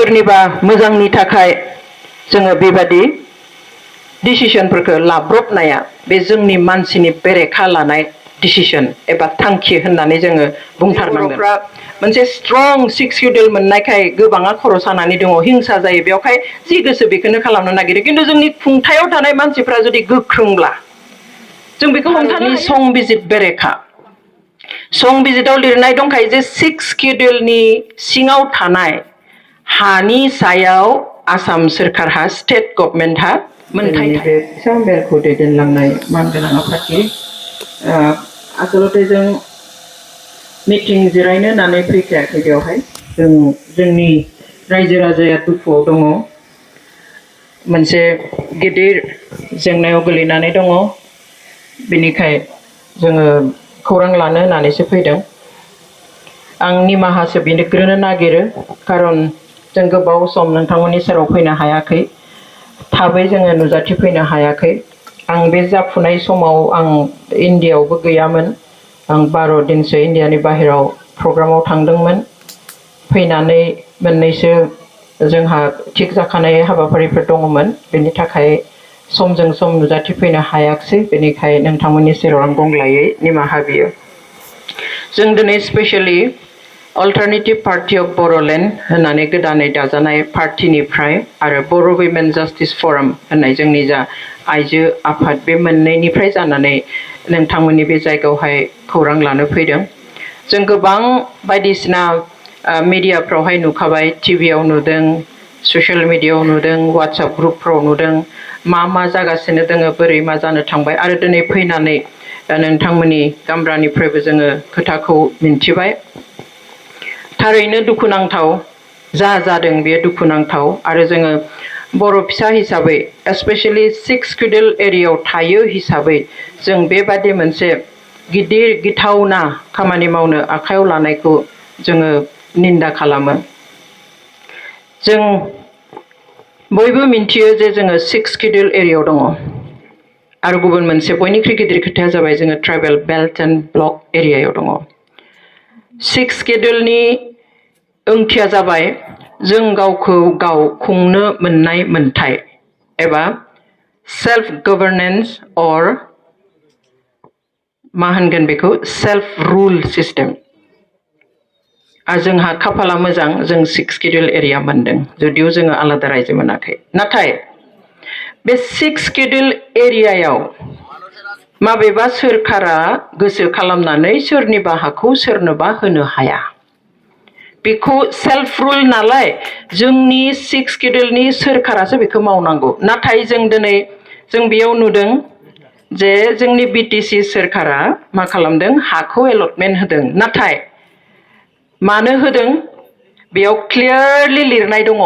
सोरनिबा मोजांनि थाखाय जोङो बेबादि डिसिशनफोरखौ लाब्रबनाया बे जोंनि मानसिनि बेरेखा लानाय डिसिशन एबा थांखि होननानै जोङो बुंथारनांगोन। मोनसे स्ट्रं सिक्स शिड्युल मोननायखाय गोबाङा खर' सानानै दङ, हिंसा जायो, बेवहाय जि गोसो बेखौनो खालामनो नागिरो। खिन्थु जोंनि खुंथायाव थानाय मानसिफ्रा जुदि गोख्रोंब्ला जों बेखौ हमथानो हायो। संबिजित बेरेखा संबिजिताव लिरनाय दंखायो जे सिक्स शिड्युलनि सिङाव थानाय हानि सायाव आसाम सोरखारहा स्टेट गभर्नमेन्टहा मोनथाय बे फिसा मेलखौ दैदेनलांनाय मानगोनां आफादगिरि आसलते जों मिटिं जिरायनो होननानै फैखायाखै बेवहाय। जोंनि रायजो राजाया दुखुआव दङ, मोनसे गिदिर जेंनायाव गोलैनानै दङ, बेनिखाय जोङो खौरां लानो होननानैसो फैदों। आं निमाहासो बिग्रोनो नागिरो, खारन जों गोबाव सम नोंथांमोननि सेराव फैनो हायाखै, थाबै जोङो नुजाथिफैनो हायाखै। आं बे जाफुनाय समाव आं इण्डियायावबो गैयामोन। आं 12 दिनसो इण्डियानि बाहेराव प्रग्रामाव थांदोंमोन। फैनानै मोननैसो जोंहा थिग जाखानाय हाबाफारिफोर दङमोन, बेनि थाखाय समजों सम नुजाथिफैनो हायाखसै। बेनिखाय नोंथांमोननि सेराव आं गंग्लायै निमाहा बियो। जों दिनै specially alternative party of Bodoland होननानै गोदानै दाजानाय पार्टीनिफ्राय आरो बर' वुमेन जास्टिस फराम होननाय जोंनि जा आइजो आफाद, बे मोननैनिफ्राय जानानै नोंथांमोननि बे जायगायावहाय खौरां लानो फैदों। जों गोबां बायदिसिना मिडियाफ्रावहाय नुखाबाय, टिभियाव नुदों, ससियेल मिडियायाव नुदों, वाट्सएप ग्रुपफ्राव नुदों, मा जागासिनो दोङो, बोरै मा जानो थांबाय, आरो दिनै फैनानै नोंथांमोननि गामब्रानिफ्रायबो जोङो खोथाखौ मिन्थिबाय। थारैनो दुखुनांथाव जादों, बेयो दुखुनांथाव। आरो जोङो बर' फिसा हिसाबै, स्पेशली सिक्स शिड्युल एरियायाव थायो हिसाबै, जों बेबादि मोनसे गिदिर गिथावना खामानि मावनो आखायाव लानायखौ जोङो निन्दा खालामो। जों बयबो मिन्थियो जे जोङो सिक्स शिड्युल एरियायाव दङ, आरो गुबुन मोनसे बयनिख्रुइ गिदिर खोथाया जाबाय जोङो ट्राइबेल बेल्ट एन्ड ब्लक एरियायाव दङ। सिक्स शिड्युलनि ओंथिया जाबाय जों गावखौ गाव खुंनो मोननाय मोन्थाय एबा सेल्फ गभर्नेन्स, अर मा होनगोन बेखौ, सेल्फ रुल सिस्टेम। आरो जोंहा खाफाला मोजां, जों सिक्स शिड्युल एरिया मोनदों, जुदिव जोङो आलादा रायजो मोनाखै। नाथाय बे सिक्स शिड्युल एरियायाव माबेबा सोरखारा गोसो खालामनानै सोरनिबा हाखौ सोरनोबा होनो हाया। बेखौ सेल्फ रुल नालाय जोंनि सिक्स शिड्युलनि सोरखारासो बेखौ मावनांगौ। नाथाय जों दिनै बेयाव नुदों जे जोंनि बिटिसि सोरखारा मा खालामदों, हाखौ एलटमेन्ट होदों। नाथाय मानो होदों बेयाव क्लियारलि लिरनाय दङ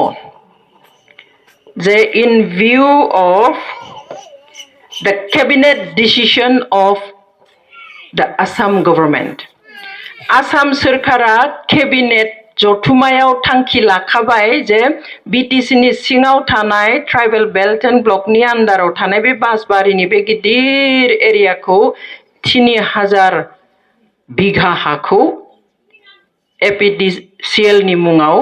जे इन भिउ अफ द केबिनेट डिसिसन अफ द आसाम गभर्नमेन्ट। आसाम सोरखारा केबिनेट जथुमायाव थांखि लाखाबाय जे बिटिसिनि सिङाव थानाय ट्राइबेल बेल्ट एन्ड ब्लकनि आन्डाराव थानाय बे बासबारिनि बे गिदिर एरियाखौ 3000 बिघा हाखौ एपिडिसिएलनि मुङाव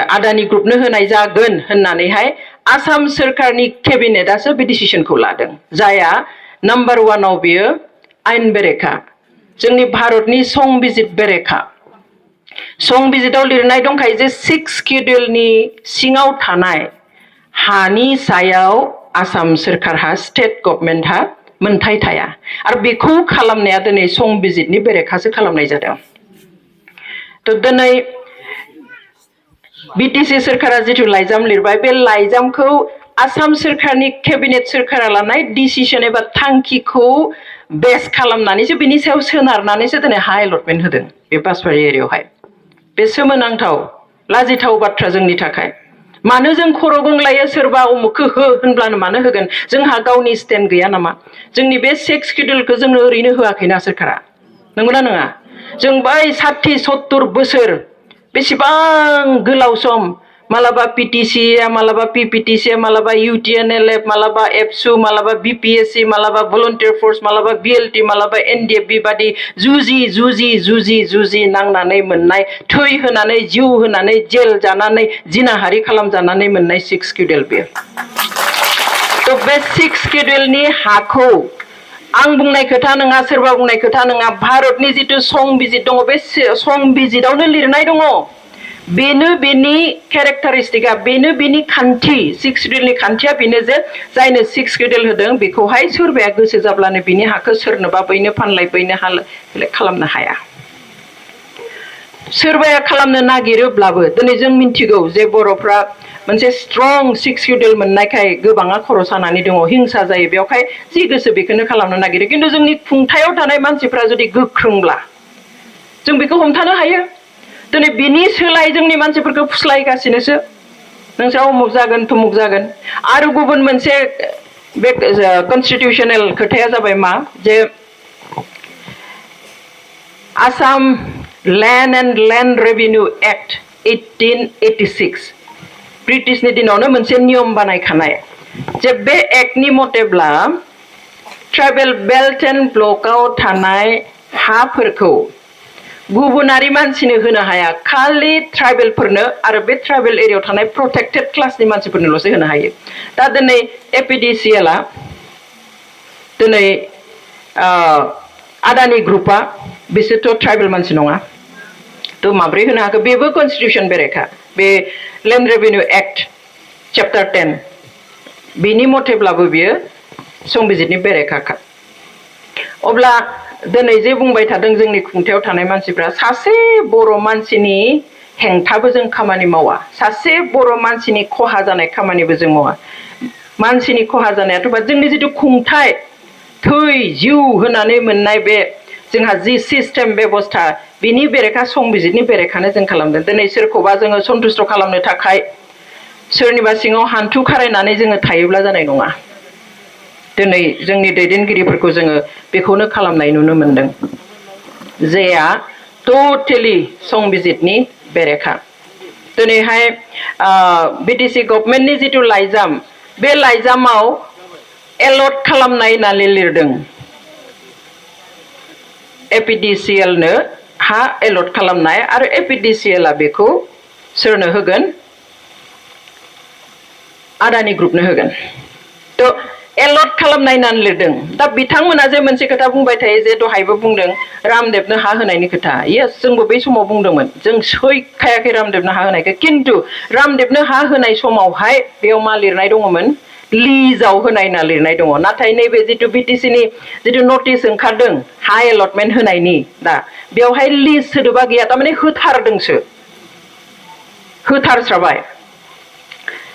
आदानि ग्रुपनो होनाय जागोन होननानैहाय आसाम सोरखारनि केबिनेटआसो बे डिसिसनखौ लादों, जायहा नाम्बार 1आव बियो आयेन बेरेखा, जोंनि भारतनि संबिजित बेरेखा। संबिजिताव लिरनाय दंखायो जे सिक्स शिड्युलनि सिङाव थानाय हानि सायाव आसाम सोरखारहा स्टेट गभर्नमेन्टहा मोनथाय थाया, आरो बेखौ खालामनाया दिनै संबिजितनि बेरेखासो खालामनाय जादों। दिनै बिटिसि सोरखारा जिथु लाइजाम लिरबाय, बे लाइजामखौ आसाम सोरखारनि केबिनेट सोरखारा लानाय डिसिसन एबा थांखिखौ बेस खालामनानैसो, बिनि सायाव सोनारनानैसो दिनै हा एलटमेन्ट होदों बे बासबारि एरियायावहाय। बे सोमोनांथाव, लाजिथाव बाथ्रा जोंनि थाखाय। मानो जों खर' गंग्लायो, सोरबा उमुखखौ हो होनब्लानो मानो होगोन? जोंहा गावनि स्टेन्ड गैया नामा? जोंनि बे सिक्स शिड्युलखौ जोंनो ओरैनो होआखैना सोरखारा, नंगौना नङा? जों बै 60-70 बोसोर बेसेबां गोलाव सम मालाबा PTC मालाबा PPTC मालाबा UTNLF मालाबा एबसु मालाबा BPSC मालाबा भलन्टियार फर्स मालाबा BLT मालाबा NDF बेबादि जुजि नांनानै मोननाय थै होनानै जिउ होनानै जेल जानानै जिनाहारि खालामजानानै मोननाय 6 शिड्यूल बेयो तो बे 6 शिड्यूलनि हाखौ आं बुंनाय खोथा नङा सोरबा बुंनाय खोथा नङा भारतनि जितु संबिजित दङ बे संबिजितावनो लिरनाय दङ बेनो बेनि कैरेक्टारिस्टिका बेनो बेनि खान्थि 6 शिड्यूलनि खान्थिया बेनो जे जायनो 6 शिड्यूल होदों बेखौहाय सोरबाया गोसो जाब्लानो बिनि हाखौ सोरनोबा बैनो फानलाय बैनो खालामनो हाया सोरबाया खालामनो नागिरोब्लाबो दिनै जों मिन्थिगौ जे बर'फ्रा मोनसे स्ट्रं 6 शिड्यूल मोननायखाय गोबाङा खर' सानानै दङ हिंसा जायो बेवहाय जि गोसो बेखौनो खालामनो नागिरो खिन्थु जोंनि खुंथायाव थानाय मानसिफ्रा जुदि गोख्रोंब्ला जों बेखौ हमथानो हायो दिनै बिनि सोलाय जोंनि मानसिफोरखौ फुस्लायगासिनोसो नोंसोर अमुक जागोन थुमुक जागोन आरो गुबुन मोनसे बे कन्स्टिटिउशनेल खोथाया जाबाय मा जे Assam land and land revenue act 1886 ब्रिटिशनि दिनावनो मोनसे नियम बानायखानाय जे बे एक्टनि मतेब्ला ट्राइबेल बेल्ट एंड ब्लकआव थानाय हाफोरखौ गुबुनारि मानसिनो होनो हाया खालि ट्राइबेलफोरनो आरो बे ट्राइबेल एरियायाव थानाय प्रोटेक्टेड क्लासनि मानसिफोरनोल'सो होनो हायो दा दिनै एपिडिसिएलआ दिनै आदानि ग्रुपआ बिसोरथ' ट्राइबेल मानसि नङा तो माब्रै होनो हाखो बेबो कन्स्टिटिउशन बेरेखा बे लैंड रेवेन्यू एक्ट चैप्टार 10 बेनि मथेब्लाबो बियो संबिजितनि बेरेखाखा अब्ला दिनै जे बुंबाय थादों जोंनि खुंथायाव थानाय मानसिफ्रा सासे बर' मानसिनि हेंथाबो जों खामानि मावा सासे बर' मानसिनि खहा जानाय खामानिबो जों मावा मानसिनि खहा जानायाथ' बा जोंनि जितु खुंथाय थै जिउ होनानै मोननाय बे जोंहा जि सिस्टेम बेबस्था बिनि बेरेखा संबिजितनि बेरेखानो जों खालामदों दिनै सोरखौबा जोङो सन्तुष्ट खालामनो थाखाय सोरनिबा सिङाव हान्थु खारायनानै जोङो थायोब्ला जानाय नङा दिनै जोंनि दैदेनगिरिफोरखौ जोङो बेखौनो खालामनाय नुनो मोनदों जेया टटेलि संबिजितनि बेरेखा दिनैहाय बिटिसि गभर्नमेन्टनि जितु लाइजाम बे लाइजामाव एलट खालामनाय होननानै लिरदों एपिडिसिएलनो हा एलट खालामनाय आरो एपिडिसिएलआ बेखौ सोरनो होगोन आदानि ग्रुपनो होगोन तो एलट खालामनाय होननानै लिरदों दा बिथांमोना जे मोनसे खोथा बुंबाय थायो जे दहायबो बुंदों रामदेबनो हा होनायनि खोथा यस जोंबो बै समाव बुंदोंमोन जों सैखायाखै रामदेबनो हा होनायखौ खिन्थु रामदेबनो हा होनाय समावहाय बेयाव मा लिरनाय दङमोन लिजाव होनाय होनना लिरनाय दङ नाथाय नैबे जितु बिटिसिनि जितु नटिस ओंखारदों हा एलटमेन्ट होनायनि दा बेवहाय लिज सोदोबा गैया थारमाने होथारदोंसो होथारस्राबाय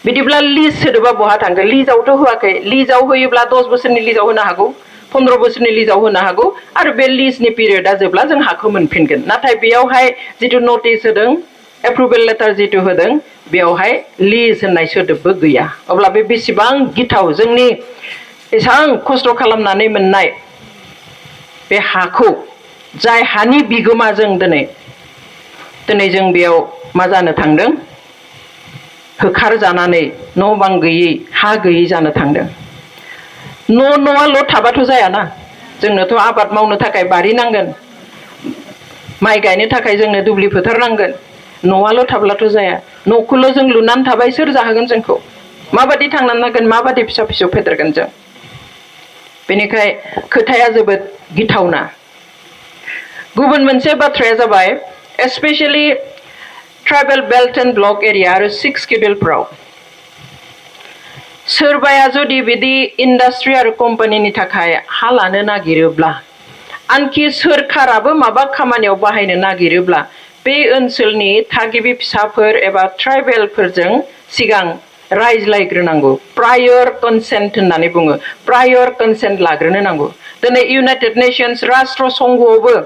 बिदिब्ला लिज सोदोबा बहा थांगोन लिजावथ' होआखै लिजाव होयोब्ला 10 बोसोरनि लिजाव होनो हागौ 15 बोसोरनि लिजाव होनो हागौ आरो बे लिजनि पिरियडा जोबब्ला जों हाखौ मोनफिनगोन नाथाय बेयावहाय जितु नटिस होदों एप्रुभेल लेटार जितु होदों बेयावहाय लिज होननाय सोदोबबो गैया अब्ला बे बेसेबां गिथाव जोंनि एसेबां खस्थ' खालामनानै मोननाय बे हाखौ जाय हानि बिगोमा जों दिनै जों बेयाव मा जानो थांदों होखारजानानै न' बां गैयै हा गैयै जानो थांदों न'आल' थाबाथ' जायाना जोंनोथ' आबाद मावनो थाखाय बारि नांगोन माइ गायनो थाखाय जोंनो दुब्लि फोथार नांगोन न'आल' थाब्लाथ' जाया न'खौल' जों लुनानै थाबाय सोर जाहोगोन जोंखौ माबादि थांनानै नांगोन माबादि फिसा फिसौ फेदेरगोन जों बेनिखाय खोथाया जोबोद गिथावना गुबुन मोनसे बाथ्राया जाबाय especially tribal belt and block area आरो 6 शिड्यूलफ्राव सोरबाया जुदि बिदि इंडस्ट्री आरो कम्पानिनि थाखाय हा लानो नागिरोब्ला आनखि सोरखाराबो माबा खामानियाव बाहायनो नागिरोब्ला बे ओनसोलनि थागिबि फिसाफोर एबा ट्राइबेलफोरजों सिगां रायज्लायग्रोनांगौ प्रायर कनसेन्ट होननानै बुङो प्रायर कनसेन्ट लाग्रोनो नांगौ दिनै इउनाइटेड नेशंस राष्ट्र संघआवबो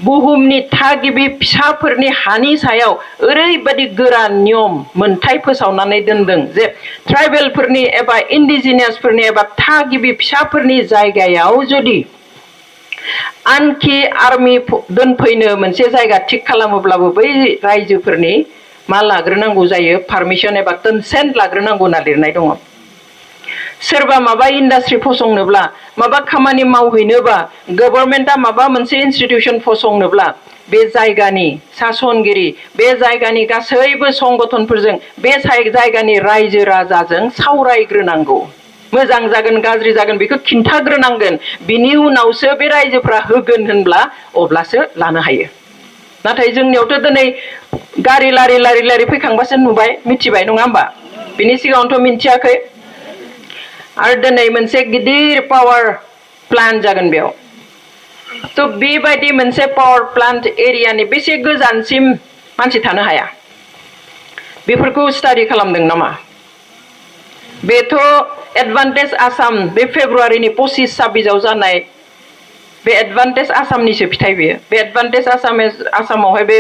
बुहुमनि थागिबि फिसाफोरनि हानि सायाव ओरैबादि गोरा नियम मोनथाय फोसावनानै दोनदों जे ट्राइबेलफोरनि एबा इन्डिजिनियासफोरनि एबा थागिबि फिसाफोरनि जायगायाव जुदि आनखि आर्मि दोनफैनो मोनसे जायगा थिक खालामोब्लाबो बै रायजोफोरनि मा लाग्रोनांगौ जायो पारमिशन एबा कनसेन्ट लाग्रोनांगौ होनना लिरनाय दङ सोरबा माबा इन्डास्ट्रि फसंनोब्ला माबा खामानि मावहैनोबा गभर्नमेन्टआ माबा मोनसे इनस्टिट्यूशन फसंनोब्ला बे जायगानि सासनगिरि बे जायगानि गासैबो संगठनफोरजों बे जायगानि रायजो राजाजों सावरायग्रोनांगौ मोजां जागोन गाज्रि जागोन बेखौ खिन्थाग्रोनांगोन बिनि उनावसो बे रायजोफ्रा होगोन होनब्ला अब्लासो लानो हायो नाथाय जोंनियावथ' दिनै गारि लारि लारि लारि फैखांबासो नुबाय मिथिबाय नङा होमबा बिनि सिगाङावथ' मिन्थियाखै आरो दिनै मोनसे गिदिर पावार प्लान्ट जागोन बेयाव थ' बेबायदि मोनसे पावार प्लान्ट एरियानि बेसे गोजानसिम मानसि थानो हाया बेफोरखौ स्टाडि खालामदों नामा बेथ' एडभान्टेज आसाम बे फेब्रुवारिनि 25-26 जानाय बे एडभान्टेज आसामनिसो फिथाइ बेयो बे एडभान्टेज आसामावहाय बे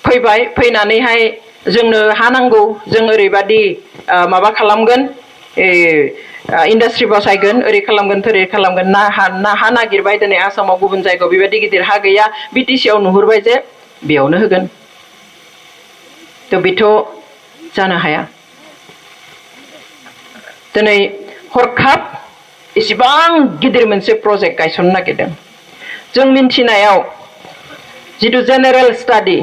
फैबाय फैनानैहाय जोंनो हा नांगौ जों ओरैबादि माबा खालामगोन इन्डास्ट्रि बसायगोन ओरै खालामगोन थोरै खालामगोन ना हा नागिरबाय दिनै आसामाव गुबुन जायगायाव बेबायदि गिदिर हा गैया बिटिसि आव नुहुरबाय जे बेयावनो होगोन थ' बेथ' जानो हाया दिनै हरखाब इसिबां गिदिर मोनसे प्रजेक्ट गायसननो नागिरदों जों मिन्थिनायाव जिथु जेनेरेल स्टाडि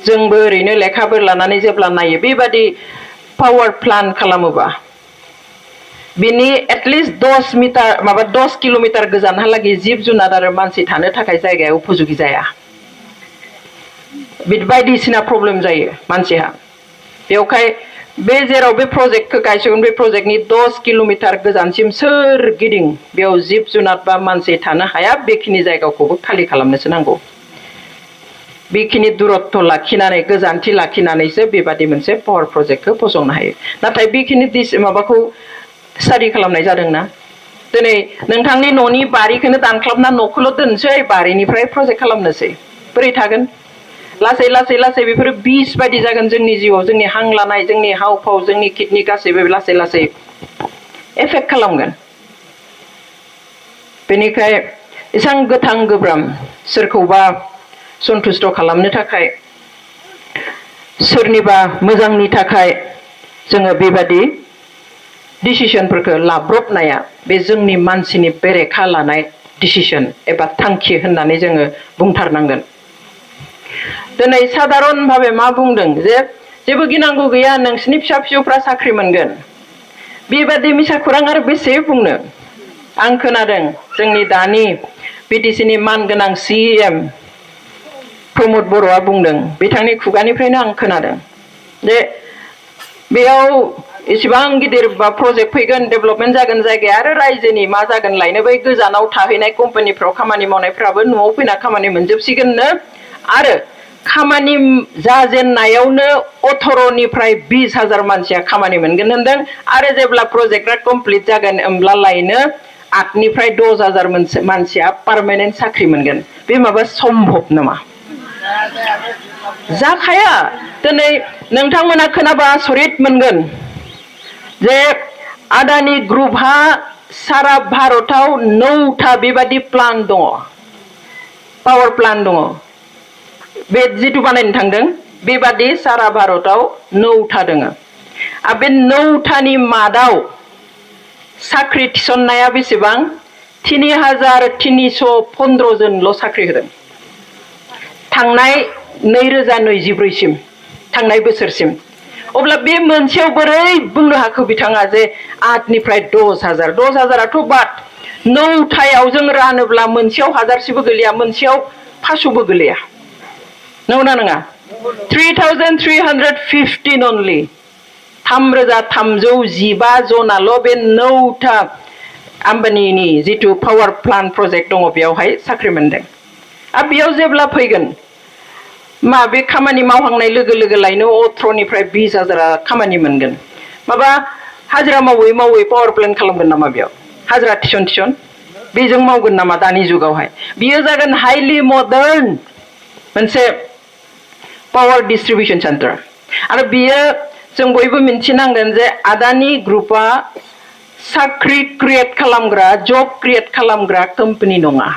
जोंबो ओरैनो लेखाफोर लानानै जेब्ला नायो बेबादि पावार प्लान्ट खालामोबा बिनि एटलिस्ट 10 किल'मिटार गोजानहालागै जिब जुनार आरो मानसि थानो थाखाय जायगाया उपयोगी जाया बायदिसिना प्रब्लेम जायो मानसिहा बेवहाय बे जेराव बे प्रजेक्टखौ गायसनगोन बे प्रजेक्टनि 10 किल'मिटार गोजानसिम सोरगिदिं बेयाव जिब जुनार बा मानसि थानो हाया बेखिनि जायगाखौबो खालि खालामनोसो नांगौ बेखिनि दूरत्व लाखिनानै गोजानथि लाखिनानैसो बेबादि मोनसे पावार प्रजेक्टखौ फसंनो हायो नाथाय बेखिनि माबाखौ स्टाडि खालामनाय जादोंना दिनै नोंथांनि न'नि बारिखौनो दानख्लाबना न'खौल' दोनसै बारिनिफ्राय प्रजेक्ट खालामनोसै बोरै थागोन लासै लासै लासै बेफोरो बिस बायदि जागोन जोंनि जिउआव जोंनि हां लानाय जोंनि हाव फाव जोंनि किडनि गासैबो लासै लासै एफेक्ट खालामगोन बेनिखाय एसां गोथां गोब्राम सोरखौबा सन्तुष्ट खालामनो थाखाय सोरनिबा मोजांनि थाखाय जोङो बेबादि डिसिसनफोरखौ लाब्रबनाया बे जोंनि मानसिनि बेरेखा लानाय डिसिसन एबा थांखि होननानै जोङो बुंथारनांगोन दिनै साधारन भाबे मा बुंदों जे जेबो गिनांगौ गैया नोंसिनि फिसा फिसौफ्रा साख्रि मोनगोन बेबादि मिसा खौरां आरो बेसे बुंनो आं खोनादों जोंनि दानि बिटिसिनि मानगोनां CM प्रमद बर'आ बुंदों बिथांनि खुगानिफ्रायनो आं खोनादों जे बेयाव इसिबां गिदिर बा प्रजेक्ट फैगोन डेभेलपमेन्ट जागोन जायगाया आरो रायजोनि मा जागोन लायनो बै गोजानाव थाहैनाय कम्पानिफ्राव खामानि मावनायफ्राबो न'आव फैना खामानि मोनजोबसिगोननो आरो खामानि जाजेननायावनो 18निफ्राय 20,000 मानसिया खामानि मोनगोन होनदों आरो जेब्ला प्रजेक्टआ कमप्लिट जागोन होमब्ला लायनो 8निफ्राय 10,000 मानसिया पार्मानेन्ट साख्रि मोनगोन बे माबा सम्भब नामा जाखाया दिनै नोंथांमोना खोनाबा आसरित मोनगोन जे आदानि ग्रुपहा सारा भारताव 9टा बेबादि प्लान्ट दङ पावार प्लान्ट दङ बे जिथु बानायनो थांदों बेबादि सारा भारताव 9टा दङ आरो बे 9टानि मादाव साख्रि थिसननाया बेसेबां 3,315 जनल' साख्रि होदों थांनाय 2024 सिम थांनाय बोसोरसिम अब्ला बे मोनसेयाव बोरै बुंनो हाखो बिथाङा जे 8निफ्राय 10,000आथ' बाद 9टायाव जों रानोब्ला मोनसेयाव 1000सेबो गोलैया मोनसेयाव 500बो गोलैया नंगौना नङा 3,315 अनलि 3,315 जनाल' बे 9टा आम्बानिनि जिथु पावार प्लान्ट प्रजेक्ट दङ बेयावहाय साख्रि मोनदों आरो बेयाव जेब्ला फैगोन मा बे खामानि मावहांनाय लोगो लोगो लायनो 18निफ्राय 20,000 खामानि मोनगोन माबा हाजिरा मावै मावै पावार प्लान्ट खालामगोन नामा बेयाव हाजिरा थिसन बेजों मावगोन नामा दानि जुगावहाय बियो जागोन हाइलि मडार्न मोनसे पावार डिस्ट्रिबिउशन सेन्टार आरो बियो जों बयबो मिन्थिनांगोन जे आदानि ग्रुपआ साख्रि क्रिएट खालामग्रा जब क्रिएट खालामग्रा कम्पानि नङा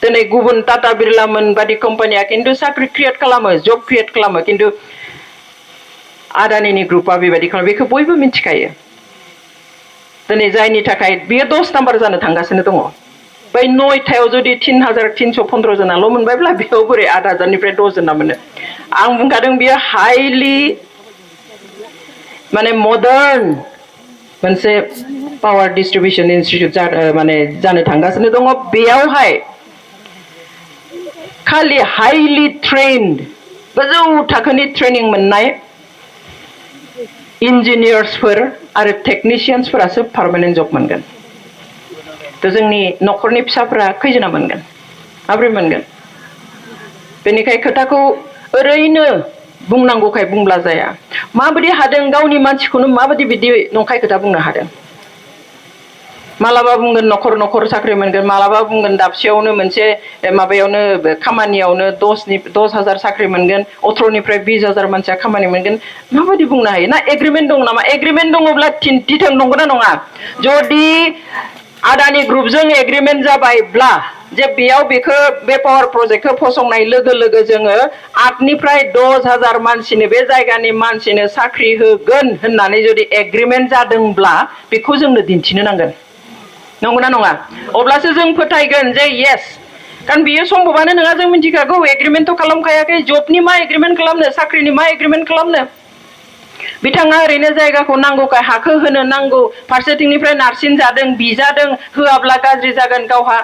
दिनै गुबुन टाटा बिरलामोन बादि कम्पानिया खिन्थु साख्रि क्रिएट खालामो जब क्रिएट खालामो खिन्थु आदानिनि ग्रुपआ बेबायदि खालामो बेखौ बयबो मिथिखायो दिनै जायनि थाखाय बियो 10 नाम्बार जानो थांगासिनो दङ बै 9थायाव जुदि 3,315 जनाल' मोनबायब्ला बेयाव बोरै 8,000निफ्राय 10 जना मोनो आं बुंखादों बियो हाइलि माने मडार्न मोनसे पावार डिस्ट्रिबिउशन इनस्टिट्यूट माने जानो थांगासिनो दङ बेयावहाय खालि हाइलि ट्रेन्ड गोजौ थाखोनि ट्रेनिं मोननाय इन्जिनियार्सफोर आरो टेकनिशियान्सफोरासो पार्मानेन्ट जब मोनगोन थ' जोंनि न'खरनि फिसाफोरा खैजना मोनगोन माब्रै मोनगोन बेनिखाय खोथाखौ ओरैनो बुंनांगौखाय बुंब्ला जाया माबायदि हादों गावनि मानसिखौनो माबायदि बिदि नंखाय खोथा बुंनो हादों मालाबा बुंगोन न'खर न'खर साख्रि मोनगोन मालाबा बुंगोन दाबसेयावनो मोनसे माबायावनो खामानियावनो 10,000 साख्रि मोनगोन 18निफ्राय 20,000 मानसिया खामानि मोनगोन माबायदि बुंनो हायो ना एग्रिमेन्ट दं नामा एग्रिमेन्ट दङब्ला दिथों नंगौना नङा जुदि आदानि ग्रुपजों एग्रिमेन्ट जाबायब्ला जे बेयाव बेखौ बे पावार प्रजेक्टखौ फसंनाय लोगो लोगो जोङो 8निफ्राय 10,000 मानसिनो बे जायगानि मानसिनो साख्रि होगोन होननानै जुदि एग्रिमेन्ट जादोंब्ला बेखौ जोंनो दिन्थिनो नांगोन नंगौना नङा अब्लासो जों फोथायगोन जे येस कारण बियो सम्भबानो नङा जों मिथिखागौ एग्रिमेन्टथ' खालामखायाखै जबनि मा एग्रिमेन्ट खालामनो साख्रिनि मा एग्रिमेन्ट खालामनो बिथाङा ओरैनो जायगाखौ नांगौखाय हाखौ होनो नांगौ फारसेथिंनिफ्राय नारसिन जादों बिजादों होआब्ला गाज्रि जागोन गावहा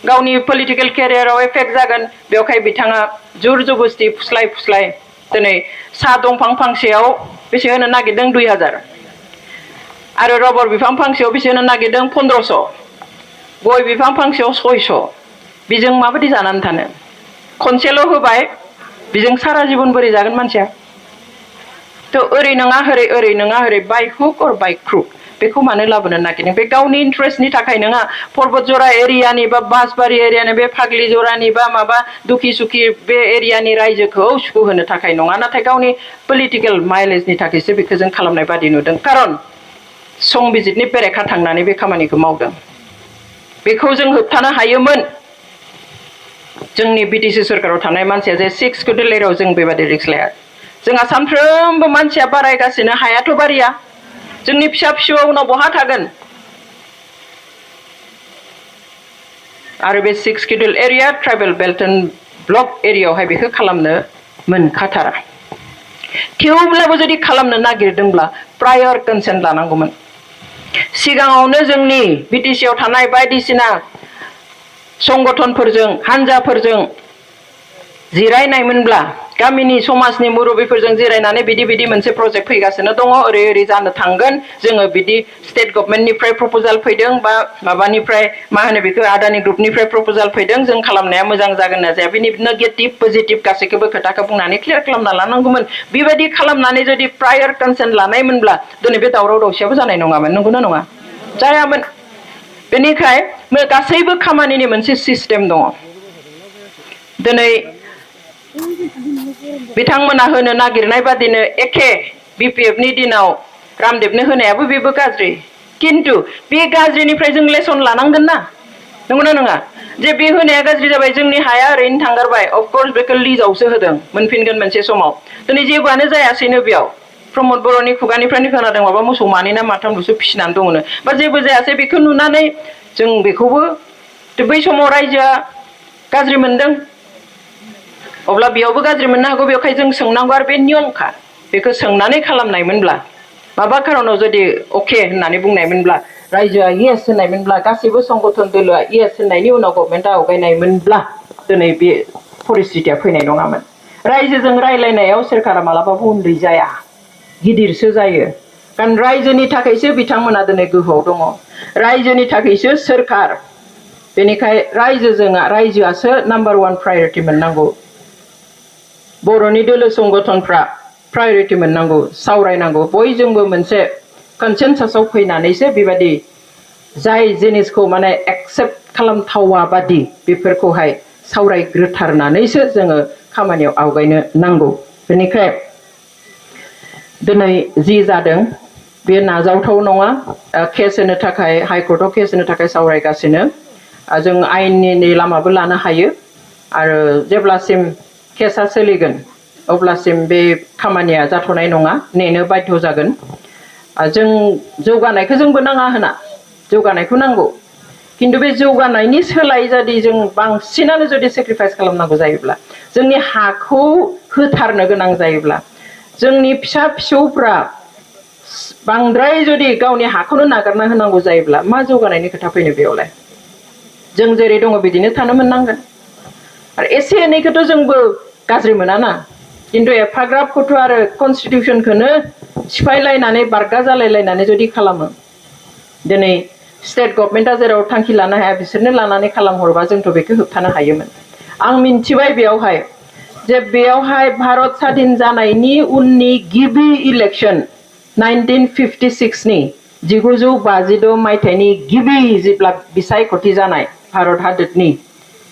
गावनि पलिटिकेल केरियाराव एफेक्ट जागोन बेवहाय बिथाङा जुर जबस्ति फुस्लाय दिनै साहा दंफां फांसेयाव बेसे होनो नागिरदों 2,000 आरो रबर बिफां फांसेयाव बेसे होनो नागिरदों 1,500 गय बिफां फांसेयाव 600 बेजों माबायदि जानानै थानो खनसेल' होबाय बेजों सारा जिबन बोरै जागोन मानसिया थ' ओरै नङा हरै बाय हुक अर बाय क्रुक बेखौ मानो लाबोनो नागिरदों बे गावनि इन्ट्रेस्टनि थाखाय नङा पर्बत जरा एरियानि बा बासबारि एरियानि बे फाग्लि जरानि बा माबा दुखि सुखि बे एरियानि रायजोखौ सुखुहोनो थाखाय नङा नाथाय गावनि पलिटिकेल माइलेजनि थाखायसो बेखौ जों खालामनाय बादि नुदों खारन संबिजितनि बेरेखा थांनानै बे खामानिखौ मावदों बेखौ जों होबथानो हायोमोन जोंनि बिटिसि सरकाराव थानाय मानसिया जे 6 कुटिलेराव जों बेबादि रिक्स लाया जोंहा सानफ्रोमबो मानसिया बारायगासिनो हायाथ' बारिया जोंनि फिसा फिसौआ उनाव बहा थागोन आरो बे 6 किडुल area tribal belt and block एरियायावहाय बेखौ खालामनो मोनखाथारा थेवब्लाबो जुदि खालामनो नागिरदोंब्ला प्रायर कनसेन्ट लानांगौमोन सिगाङावनो जोंनि बिटिसिआव थानाय बायदिसिना संगठनफोरजों हानजाफोरजों जिरायनायमोनब्ला गामिनि समाजनि मुरब्बिफोरजों जिरायनानै बिदि मोनसे प्रजेक्ट फैगासिनो दङ ओरै जानो थांगोन जोङो बिदि स्टेट गभर्नमेन्टनिफ्राय प्रप'जाल फैदों बा माबानिफ्राय मा होनो बेखौ आदानि ग्रुपनिफ्राय प्रप'जाल फैदों जों खालामनाया मोजां जागोन ना जाया बिनि नेगेटिभ पजिटिभ गासैखौबो खोथाखौ बुंनानै क्लियार खालामना लानांगौमोन बेबायदि खालामनानै जुदि प्रायर कनसेन्ट लानायमोनब्ला दिनै बे दावराव दावसियाबो जानाय नङामोन नंगौना नङा जायामोन बेनिखाय गासैबो खामानिनि मोनसे सिस्टेम दङ दिनै बिथांमोना होनो नागिरनाय बादिनो एखे बिपिएफनि दिनाव रामदेबनो होनायाबो बेबो गाज्रि किन्तु बे गाज्रिनिफ्राय जों लेसन लानांगोन ना नंगौना नङा जे बे होनाया गाज्रि जाबाय जोंनि हाया ओरैनो थांगारबाय अफकर्स बेखौ लिजावसो होदों मोनफिनगोन मोनसे समाव दिनै जेबोआनो जायासैनो बेयाव प्रमद बर'नि खुगानिफ्रायनो खोनादों माबा मोसौ मानै ना माथामल'सो फिसिनानै दङनो बा जेबो जायासै बेखौ नुनानै जों बेखौबो बै समाव रायजोआ गाज्रि मोनदों अब्ला बेयावबो गाज्रि मोननो हागौ बेवहाय जों सोंनांगौ आरो बे नियमखा बेखौ सोंनानै खालामनायमोनब्ला माबा खारनाव जुदि अके होननानै बुंनायमोनब्ला रायजोआ येस होननायमोनब्ला गासैबो संगठन दोलोआ येस होननायनि उनाव गभर्नमेन्टआ आवगायनायमोनब्ला दिनै बे परिस्थितिया फैनाय नङामोन रायजोजों रायलायनायाव सोरखारा मालाबाबो उन्दै जाया गिदिरसो जायो कारण रायजोनि थाखायसो बिथांमोना दिनै गोहोआव दङ रायजोनि थाखायसो सोरखार बेनिखाय रायजोआसो नाम्बार 1 प्रायरिटि मोननांगौ बर'नि दोलो संगठनफ्रा प्रायरिटि मोननांगौ सावरायनांगौ बयजोंबो मोनसे कनसेन्सासआव फैनानैसो बेबादि जाय जिनिसखौ माने एक्सेप्ट खालामथावा बादि बेफोरखौहाय सावरायग्रोथारनानैसो जोङो खामानियाव आवगायनो नांगौ बेनिखाय दिनै जि जादों बे नाजावथाव नङा केस होनो थाखाय हाइकर्टआव केस होनो थाखाय सावरायगासिनो जों आयेननि लामाबो लानो हायो आरो जेब्लासिम केसा सोलिगोन अब्लासिम बे खामानिया जाथ'नाय नङा नेनो बाध्य जागोन जों जौगानायखौ जोंबो नाङा होना जौगानायखौ नांगौ किन्तु बे जौगानायनि सोलाय जुदि जों बांसिनानो जुदि सेक्रिफाइस खालामनांगौ जायोब्ला जोंनि हाखौ होथारनो गोनां जायोब्ला जोंनि फिसा फिसौफ्रा बांद्राय जुदि गावनि हाखौनो नागारना होनांगौ जायोब्ला मा जौगानायनि खोथा फैनो बेयावलाय जों जेरै दङ बिदिनो थानो मोननांगोन आरो एसे एनैखौथ' जोंबो गाज्रि मोना ना किन्तु एफाग्राबखौथ' आरो कनस्टिटिउसनखौनो सिफायलायनानै बारगा जालायलायनानै जुदि खालामो दिनै स्टेट गभर्नमेन्टआ जेराव थांखि लानो हाया बिसोरनो लानानै खालामहरबा जोंथ' बेखौ होबथानो हायोमोन आं मिन्थिबाय बेयावहाय जे बेयावहाय भारत स्वाधीन जानायनि उननि गिबि इलेक्सन 1956 नि 1956 मायथाइनि गिबि जेब्ला बिसायख'थि जानाय भारत हादरनि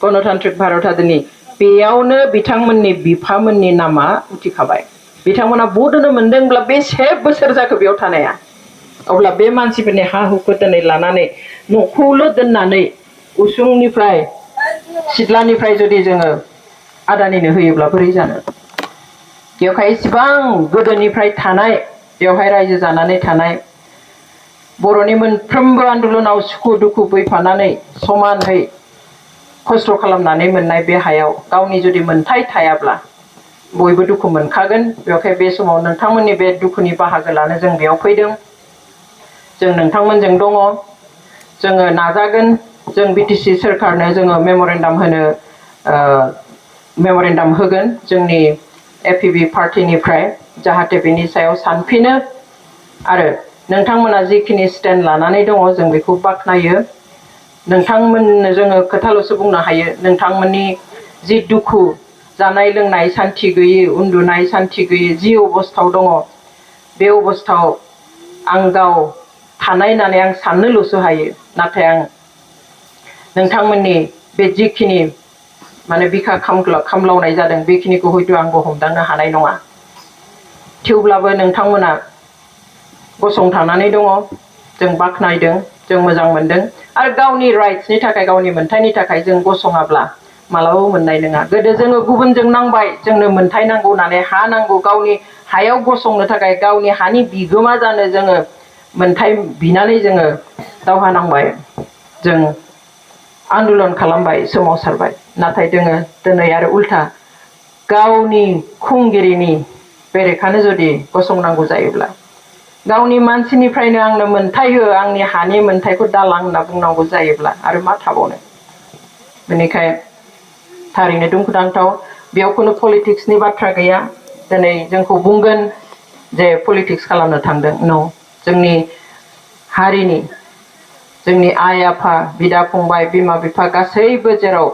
गणतान्त्रिक भारत हादरनि बेयावनो बिथांमोननि बिफामोननि नामा उथिखाबाय बिथांमोना भट होनो मोनदोंब्ला बेसे बोसोर जाखो बेयाव थानाया अब्ला बे मानसिफोरनि हा हुखौ दिनै लानानै न'खौल' दोननानै उसुंनिफ्राय सिथ्लानिफ्राय जुदि जोङो आदानिनो होयोब्ला बोरै जानो बेवहाय इसेबां गोदोनिफ्राय थानाय बेवहाय रायजो जानानै थानाय बर'नि मोनफ्रोमबो आन्दलनाव सुखु दुखु फैफानानै समानहै खस्थ' खालामनानै मोननाय बे हायाव गावनि जुदि मोन्थाय थायाब्ला बयबो दुखु मोनखागोन बेवहाय बे समाव नोंथांमोननि बे दुखुनि बाहागो लानो जों बेयाव फैदों जों नोंथांमोनजों दङ जोङो नाजागोन जों बिटिसि सोरखारनो जोङो मेम'रेन्डाम होगोन जोंनि एपिबि पार्टिनिफ्राय जाहाथे बेनि सायाव सानफिनो आरो नोंथांमोना जिखिनि स्टेन्ड लानानै दङ जों बेखौ बाख्नायो नोंथांमोननो जोङो खोथाल'सो बुंनो हायो नोंथांमोननि जि दुखु जानाय लोंनाय सान्थि गैयै उन्दुनाय सान्थि गैयै जि अबस्थायाव दङ बे अबस्थायाव आं गाव थानाय होननानै आं साननोल'सो हायो नाथाय आं नोंथांमोननि बे जिखिनि माने बिखा खामलावनाय जादों बेखिनिखौ हयथ' आंबो हमदांनो हानाय नङा थेवब्लाबो नोंथांमोना गसंथानानै दङ जों बाख्नायदों जों मोजां मोनदों आरो गावनि राइट्सनि थाखाय गावनि मोन्थायनि थाखाय जों गसङाब्ला मालाबाबो मोननाय नङा गोदो जोङो गुबुनजों नांबाय जोंनो मोन्थाय नांगौ होननानै हा नांगौ गावनि हायाव गसंनो थाखाय गावनि हानि बिगोमा जानो जोङो मोन्थाय बिनानै जोङो दावहा नांबाय जों आन्दलन खालामबाय सोमावसारबाय नाथाय जोङो दिनै आरो उल्था गावनि खुंगिरिनि बेरेखानो जुदि गसंनांगौ जायोब्ला गावनि मानसिनिफ्रायनो आंनो मोन्थाय हो आंनि हानि मोन्थायखौ दालां होनना बुंनांगौ जायोब्ला आरो मा थाबावनो बेनिखाय थारैनो दुखुनांथाव बेयाव खुनु पलिटिक्सनि बाथ्रा गैया दिनै जोंखौ बुंगोन जे पलिटिक्स खालामनो थांदों न' जोंनि हारिनि जोंनि आइ आफा बिदा फंबाय बिमा बिफा गासैबो जेराव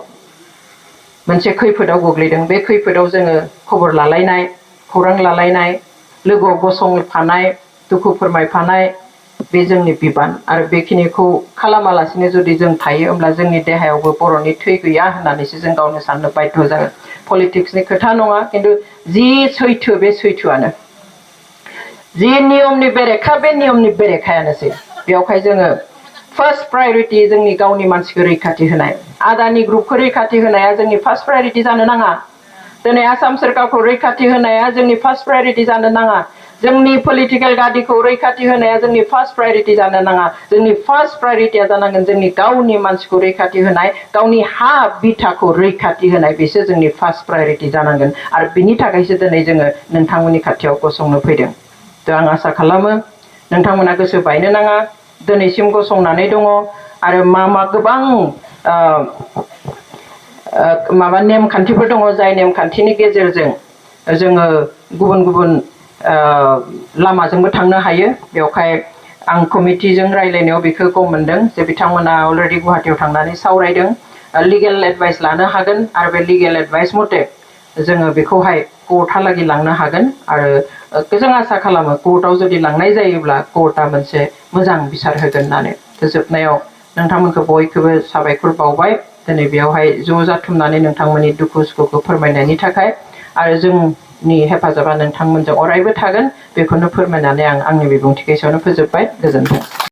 मोनसे खैफोदाव गोग्लैदों बे खैफोदाव जोङो खबर लालायनाय खौरां लालायनाय लोगोआव गसंफानाय दुखु फोरमायफानाय बे जोंनि बिबान आरो बेखिनिखौ खालामालासिनो जुदि जों थायो होमब्ला जोंनि देहायावबो बर'नि थै गैया होननानैसो जों गावनो साननो बाध्य जागोन पलिटिक्सनि खोथा नङा खिन्थु जि सैथो बे सैथोआनो जि नियमनि बेरेखा बे नियमनि बेरेखायानोसै बेवहाय जोङो फार्स्ट प्रायरिटि जोंनि गावनि मानसिखौ रैखाथि होनाय आदानि ग्रुपखौ रैखाथि होनाया जोंनि फार्स्ट प्रायरिटि जानो नाङा दिनै आसाम सोरखारखौ रैखाथि होनाया जोंनि फार्स्ट प्रायरिटि जानो नाङा जोंनि पलिटिकेल गादिखौ रैखाथि होनाया जोंनि फार्स्ट प्रायरिटि जानो नाङा जोंनि फार्स्ट प्रायरिटिया जानांगोन जोंनि गावनि मानसिखौ रैखाथि होनाय गावनि हा बिथाखौ रैखाथि होनाय बेसो जोंनि फार्स्ट प्रायरिटि जानांगोन आरो बिनि थाखायसो दिनै जोङो नोंथांमोननि खाथियाव गसंनो फैदों थ' आं आसा खालामो नोंथांमोना गोसो बायनो नाङा दिनैसिम गसंनानै दङ आरो मा गोबां माबा नेमखान्थिफोर दङ जाय नेमखान्थिनि गेजेरजों जोङो गुबुन गुबुन लामाजोंबो थांनो हायो बेवहाय आं कमिटिजों रायलायनायाव बेखौ मोनदों जे बिथांमोना अलरेडि गुवाहाटियाव थांनानै सावरायदों लिगेल एडभाइस लानो हागोन आरो बे लिगेल एडभाइस मथे जोङो बेखौहाय कर्टहालागै लांनो हागोन आरो जों आसा खालामो कर्टआव जुदि लांनाय जायोब्ला कर्टआ मोनसे मोजां बिसार होगोन होननानै जोबनायाव नोंथांमोनखौ बयखौबो साबायखर बावबाय दिनै बेयावहाय ज' जाथुमनानै नोंथांमोननि दुखु सुखुखौ फोरमायनायनि थाखाय आरो जोंनि हेफाजाबा नोंथांमोनजों अरायबो थागोन बेखौनो फोरमायनानै आं आंनि बिबुंथिखौ एसेयावनो फोजोबबाय गोजोन्थों